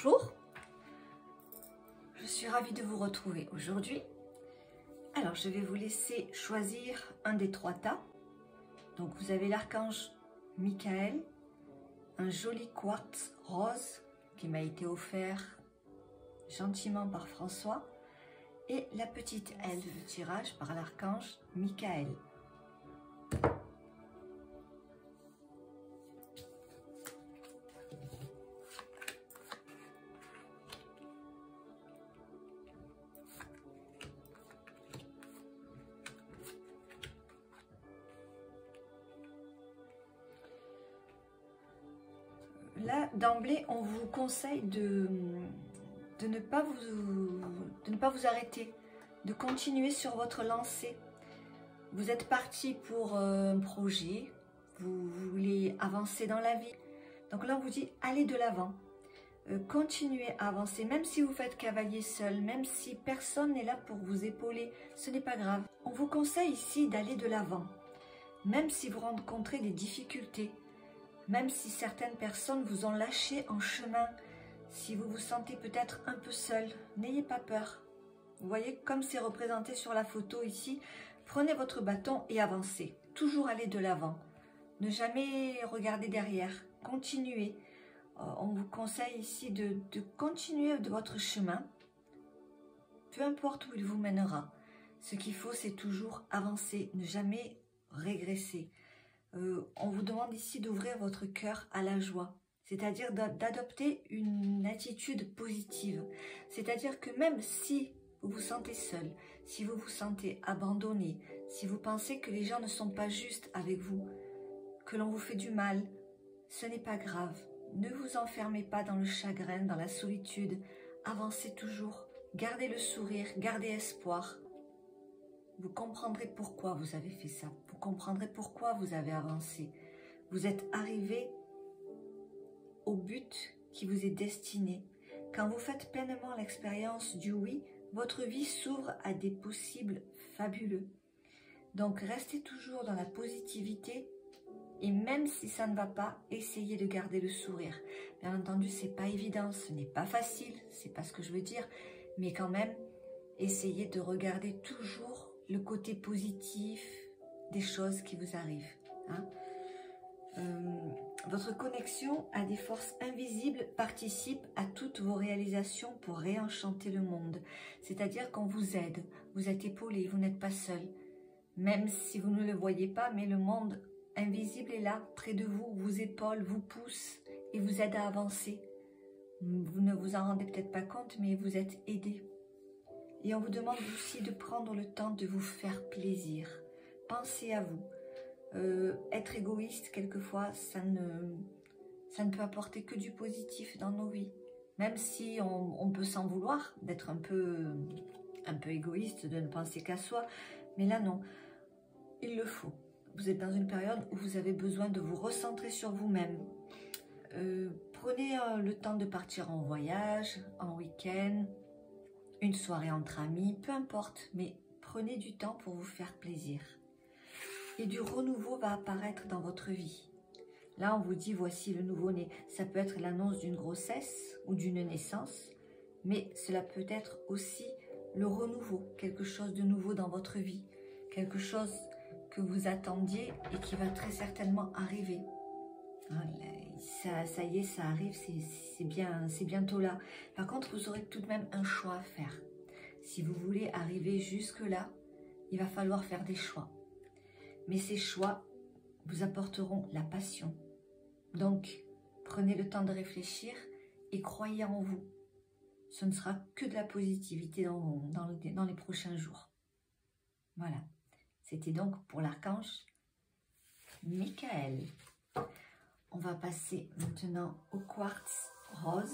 Bonjour, je suis ravie de vous retrouver aujourd'hui. Alors je vais vous laisser choisir un des 3 tas. Donc vous avez l'archange Michael, un joli quartz rose qui m'a été offert gentiment par François, et la petite aile de tirage par l'archange Michael. Là, d'emblée, on vous conseille de ne pas vous arrêter, de continuer sur votre lancée. Vous êtes parti pour un projet, vous voulez avancer dans la vie. Donc là, on vous dit, allez de l'avant. Continuez à avancer, même si vous faites cavalier seul, même si personne n'est là pour vous épauler, ce n'est pas grave. On vous conseille ici d'aller de l'avant, même si vous rencontrez des difficultés. Même si certaines personnes vous ont lâché en chemin, si vous vous sentez peut-être un peu seul, n'ayez pas peur. Vous voyez comme c'est représenté sur la photo ici, prenez votre bâton et avancez. Toujours aller de l'avant. Ne jamais regarder derrière. Continuez. On vous conseille ici de continuer de votre chemin, peu importe où il vous mènera. Ce qu'il faut, c'est toujours avancer, ne jamais régresser. On vous demande ici d'ouvrir votre cœur à la joie, c'est-à-dire d'adopter une attitude positive. C'est-à-dire que même si vous vous sentez seul, si vous vous sentez abandonné, si vous pensez que les gens ne sont pas justes avec vous, que l'on vous fait du mal, ce n'est pas grave. Ne vous enfermez pas dans le chagrin, dans la solitude. Avancez toujours, gardez le sourire, gardez espoir. Vous comprendrez pourquoi vous avez fait ça. Vous comprendrez pourquoi vous avez avancé. Vous êtes arrivé au but qui vous est destiné. Quand vous faites pleinement l'expérience du oui, votre vie s'ouvre à des possibles fabuleux. Donc restez toujours dans la positivité et même si ça ne va pas, essayez de garder le sourire. Bien entendu, c'est pas évident, ce n'est pas facile, c'est pas ce que je veux dire, mais quand même, essayez de regarder toujours le côté positif des choses qui vous arrivent. Votre connexion à des forces invisibles participe à toutes vos réalisations pour réenchanter le monde. C'est-à-dire qu'on vous aide, vous êtes épaulé, vous n'êtes pas seul. Même si vous ne le voyez pas, mais le monde invisible est là, près de vous, vous épaule, vous pousse et vous aide à avancer. Vous ne vous en rendez peut-être pas compte, mais vous êtes aidé. Et on vous demande aussi de prendre le temps de vous faire plaisir. Pensez à vous. Être égoïste, quelquefois, ça ne peut apporter que du positif dans nos vies. Même si on peut s'en vouloir d'être un peu égoïste, de ne penser qu'à soi. Mais là, non. Il le faut. Vous êtes dans une période où vous avez besoin de vous recentrer sur vous-même. Prenez le temps de partir en voyage, en week-end, une soirée entre amis, peu importe, mais prenez du temps pour vous faire plaisir. Et du renouveau va apparaître dans votre vie. Là, on vous dit, voici le nouveau-né. Ça peut être l'annonce d'une grossesse ou d'une naissance, mais cela peut être aussi le renouveau, quelque chose de nouveau dans votre vie, quelque chose que vous attendiez et qui va très certainement arriver. Ça y est, ça arrive, c'est bientôt là. Par contre, vous aurez tout de même un choix à faire. Si vous voulez arriver jusque-là, il va falloir faire des choix. Mais ces choix vous apporteront la passion. Donc, prenez le temps de réfléchir et croyez en vous. Ce ne sera que de la positivité dans les prochains jours. Voilà. C'était donc pour l'archange Michael. On va passer maintenant au quartz rose.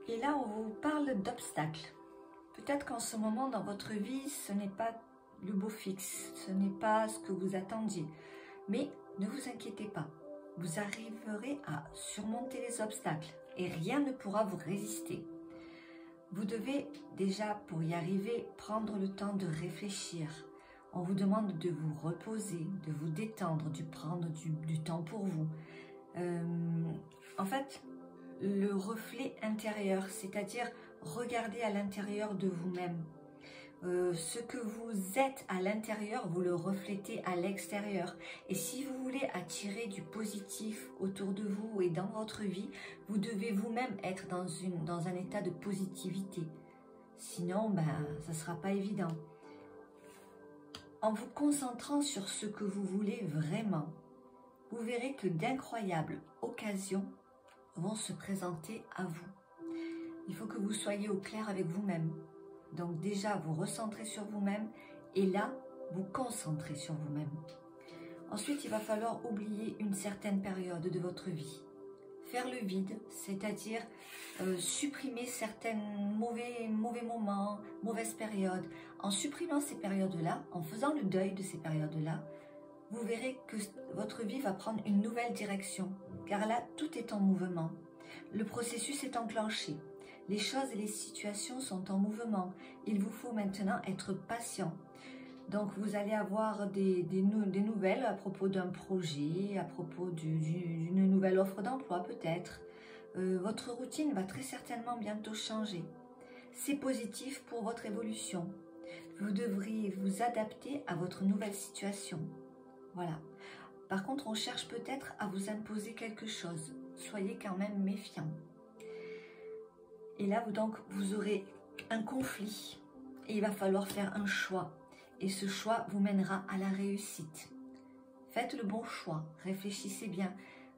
Et là, on vous parle d'obstacles. Peut-être qu'en ce moment, dans votre vie, ce n'est pas le beau fixe, ce n'est pas ce que vous attendiez. Mais ne vous inquiétez pas, vous arriverez à surmonter les obstacles et rien ne pourra vous résister. Vous devez déjà, pour y arriver, prendre le temps de réfléchir. On vous demande de vous reposer, de vous détendre, de prendre du temps pour vous. En fait, le reflet intérieur, c'est-à-dire regarder à l'intérieur de vous-même. Ce que vous êtes à l'intérieur, vous le reflétez à l'extérieur. Et si vous voulez attirer du positif autour de vous et dans votre vie, vous devez vous-même être dans un état de positivité. Sinon, ça ne sera pas évident. En vous concentrant sur ce que vous voulez vraiment, vous verrez que d'incroyables occasions vont se présenter à vous. Il faut que vous soyez au clair avec vous-même. Donc déjà, vous recentrez sur vous-même et là, vous concentrez sur vous-même. Ensuite, il va falloir oublier une certaine période de votre vie. Faire le vide, c'est-à-dire supprimer certains mauvais moments, mauvaises périodes. En supprimant ces périodes-là, en faisant le deuil de ces périodes-là, vous verrez que votre vie va prendre une nouvelle direction. Car là, tout est en mouvement. Le processus est enclenché. Les choses et les situations sont en mouvement. Il vous faut maintenant être patient. Donc, vous allez avoir des nouvelles à propos d'un projet, à propos d'une nouvelle offre d'emploi peut-être. Votre routine va très certainement bientôt changer. C'est positif pour votre évolution. Vous devriez vous adapter à votre nouvelle situation. Voilà. Par contre, on cherche peut-être à vous imposer quelque chose. Soyez quand même méfiant. Et là, vous aurez un conflit et il va falloir faire un choix. Et ce choix vous mènera à la réussite. Faites le bon choix, réfléchissez bien.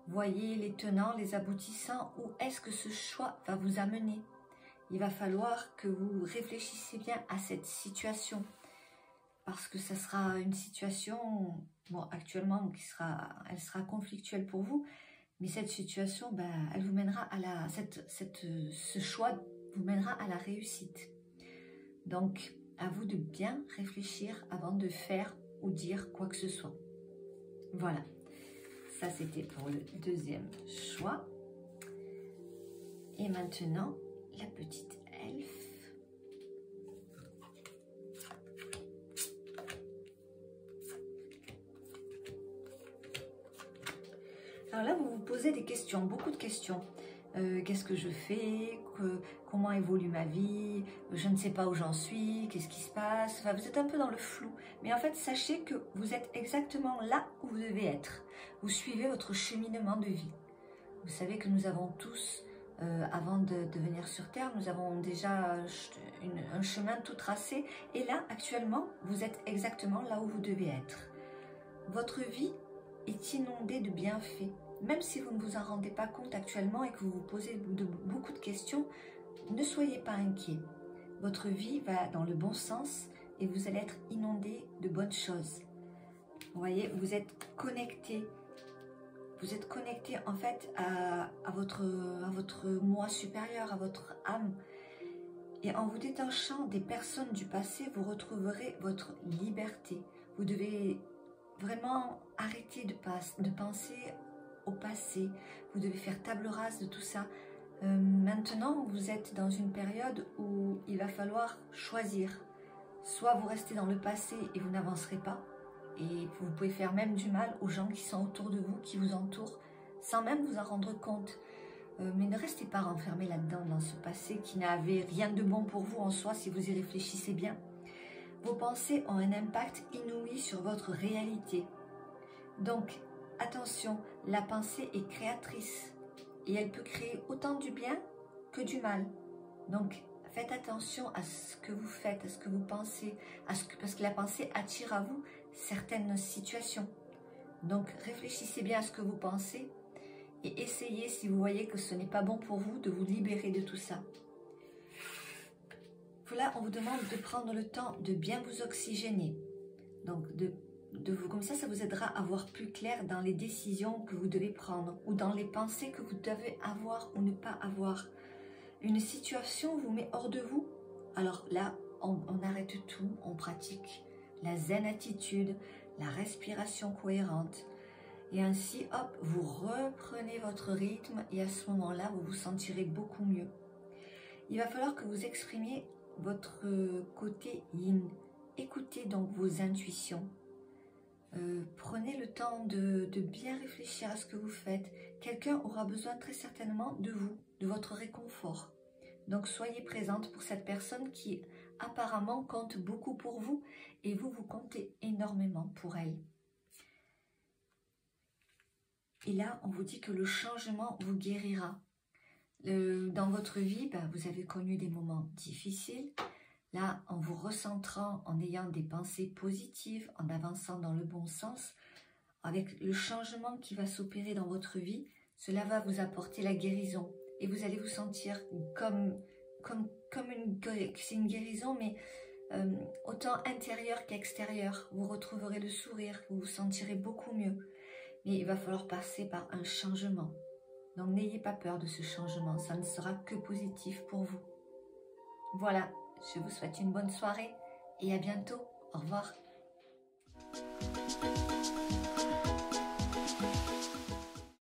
Voyez les tenants, les aboutissants, où est-ce que ce choix va vous amener. Il va falloir que vous réfléchissiez bien à cette situation. Parce que ça sera une situation, bon, actuellement, elle sera conflictuelle pour vous. Mais cette situation, elle vous mènera à ce choix vous mènera à la réussite. Donc, à vous de bien réfléchir avant de faire ou dire quoi que ce soit. Voilà, ça c'était pour le deuxième choix. Et maintenant, la petite elfe. Alors là, vous vous posez des questions, beaucoup de questions. Qu'est-ce que je fais? Comment évolue ma vie? Je ne sais pas où j'en suis. Qu'est-ce qui se passe? Enfin, vous êtes un peu dans le flou. Mais en fait, sachez que vous êtes exactement là où vous devez être. Vous suivez votre cheminement de vie. Vous savez que nous avons tous, avant de venir sur Terre, nous avons déjà un chemin tout tracé. Et là, actuellement, vous êtes exactement là où vous devez être. Votre vie est inondée de bienfaits. Même si vous ne vous en rendez pas compte actuellement et que vous vous posez beaucoup de questions, ne soyez pas inquiets. Votre vie va dans le bon sens et vous allez être inondé de bonnes choses. Vous voyez, vous êtes connecté. Vous êtes connecté en fait à votre moi supérieur, à votre âme. Et en vous détachant des personnes du passé, vous retrouverez votre liberté. Vous devez vraiment arrêter de penser au passé. Vous devez faire table rase de tout ça. Maintenant, vous êtes dans une période où il va falloir choisir. Soit vous restez dans le passé et vous n'avancerez pas. Et vous pouvez faire même du mal aux gens qui sont autour de vous, qui vous entourent, sans même vous en rendre compte. Mais ne restez pas renfermé là-dedans, dans ce passé qui n'avait rien de bon pour vous en soi, si vous y réfléchissez bien. Vos pensées ont un impact inouï sur votre réalité. Donc, attention, la pensée est créatrice et elle peut créer autant du bien que du mal. Donc, faites attention à ce que vous faites, à ce que vous pensez, parce que la pensée attire à vous certaines situations. Donc, réfléchissez bien à ce que vous pensez et essayez, si vous voyez que ce n'est pas bon pour vous, de vous libérer de tout ça. Là, on vous demande de prendre le temps de bien vous oxygéner. Donc, comme ça vous aidera à voir plus clair dans les décisions que vous devez prendre ou dans les pensées que vous devez avoir ou ne pas avoir. Une situation vous met hors de vous. Alors là, on arrête tout, on pratique la zen attitude, la respiration cohérente. Et ainsi, hop, vous reprenez votre rythme et à ce moment-là, vous vous sentirez beaucoup mieux. Il va falloir que vous exprimiez votre côté yin. Écoutez donc vos intuitions. Prenez le temps de bien réfléchir à ce que vous faites. Quelqu'un aura besoin très certainement de vous, de votre réconfort. Donc soyez présente pour cette personne qui apparemment compte beaucoup pour vous et vous comptez énormément pour elle. Et là, on vous dit que le changement vous guérira. Dans votre vie, vous avez connu des moments difficiles. Là, en vous recentrant, en ayant des pensées positives, en avançant dans le bon sens, avec le changement qui va s'opérer dans votre vie, cela va vous apporter la guérison. Et vous allez vous sentir comme c'est une guérison, mais autant intérieure qu'extérieure. Vous retrouverez le sourire, vous vous sentirez beaucoup mieux. Mais il va falloir passer par un changement. Donc n'ayez pas peur de ce changement, ça ne sera que positif pour vous. Voilà, je vous souhaite une bonne soirée et à bientôt. Au revoir.